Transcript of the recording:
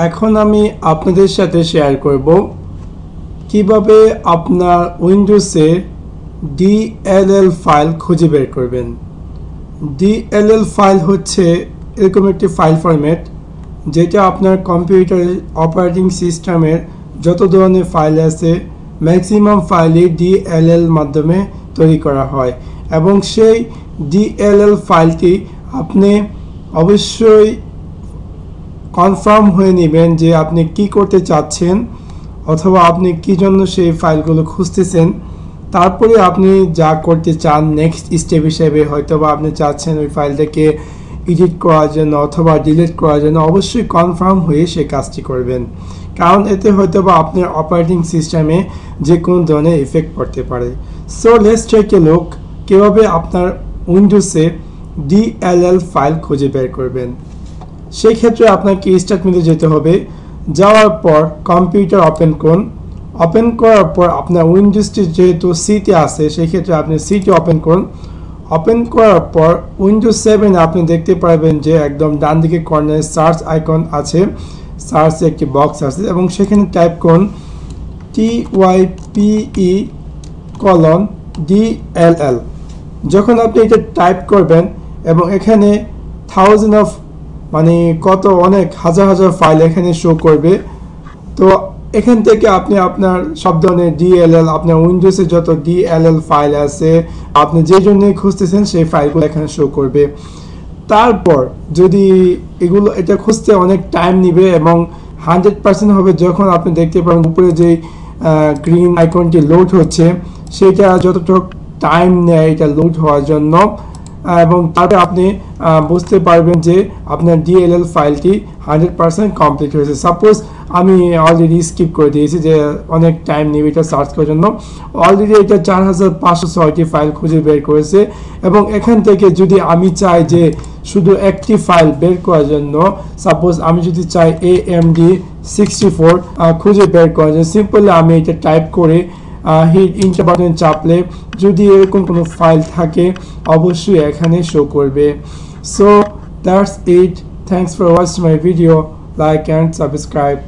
এখন আমি আপনাদের সাথে শেয়ার করব কিভাবে আপনার উইন্ডোজে DLL ফাইল খুঁজে বের করবেন। DLL ফাইল হচ্ছে এরকম একটি ফাইল ফরম্যাট যেটা আপনার কম্পিউটারের অপারেটিং সিস্টেমের যত ধরনের ফাইল আছে ম্যাক্সিমাম ফাইলই DLL মাধ্যমে তৈরি করা হয় এবং সেই DLL ফাইলটি আপনি অবশ্যই কনফার্ম হয়ে নেবেন যে আপনি কি করতে চাচ্ছেন অথবা আপনি কি জন্য সেই ফাইলগুলো খুঁজতেছেন। তারপরে আপনি যা করতে চান নেক্সট স্টেপ হিসেবে হয়তোবা আপনি চাচ্ছেন ওই ফাইলটাকে এডিট করার জন্য অথবা ডিলিট করার জন্য অবশ্যই কনফার্ম হয়ে সেই কাজটি করবেন, কারণ এতে হয়তোবা আপনার অপারেটিং সিস্টেমে যে কোনো ধরনের ইফেক্ট পড়তে পারে। So let's take a look কীভাবে আপনার উইন্ডোজে DLL ফাইল খুঁজে বের করবেন। সেই ক্ষেত্রে আপনাকে স্টার্ট মেনুতে যেতে হবে। যাওয়ার পর কম্পিউটার ওপেন করুন। ওপেন করার পর আপনার উইন্ডোজটি যেহেতু সিতে আছে সেই ক্ষেত্রে আপনি সিটি ওপেন করুন। ওপেন করার পর উইন্ডোজ 7 আপনি দেখতে পারবেন যে একদম ডান দিকে কর্নারে সার্চ আইকন আছে, সার্চ একটি বক্স আছে এবং সেখানে টাইপ করুন TYPE:DLL। যখন আপনি এটা টাইপ করবেন এবং এখানে থাউজেন্ড অফ কত অনেক হাজার হাজার ফাইল এখানে শো করবে, তো এখান থেকে আপনি আপনার সব ধরনের DLL আপনার উইন্ডোজে যত DLL ফাইল আছে আপনি যে জন্য খুঁজতেছেন সেই ফাইলগুলো এখানে শো করবে। তারপর যদি এটা খুঁজতে অনেক টাইম নেবে এবং 100% হবে যখন আপনি দেখতে পাবেন উপরে যে গ্রিন আইকনটি লোড হচ্ছে সেটা যতটুকু টাইম নেয় এটা লোড হওয়ার জন্য, এবং তারপরে আপনি বুঝতে পারবেন যে আপনার DLL ফাইলটি 100% কমপ্লিট হয়েছে। সাপোজ আমি অলরেডি স্কিপ করে দিয়েছি যে অনেক টাইম নেবে এটা সার্চ করার জন্য। অলরেডি এটা 4506টি ফাইল খুঁজে বের করেছে এবং এখান থেকে যদি আমি চাই যে শুধু একটি ফাইল বের করার জন্য, সাপোজ আমি যদি চাই AMD64 খুঁজে বের করার জন্য, সিম্পলি আমি এটা টাইপ করে হিট ইন্টার বাটন চাপলে যদি এরকম কোনো ফাইল থাকে অবশ্যই এখানে শো করবে। So that's it, thanks for watching my video, like and subscribe.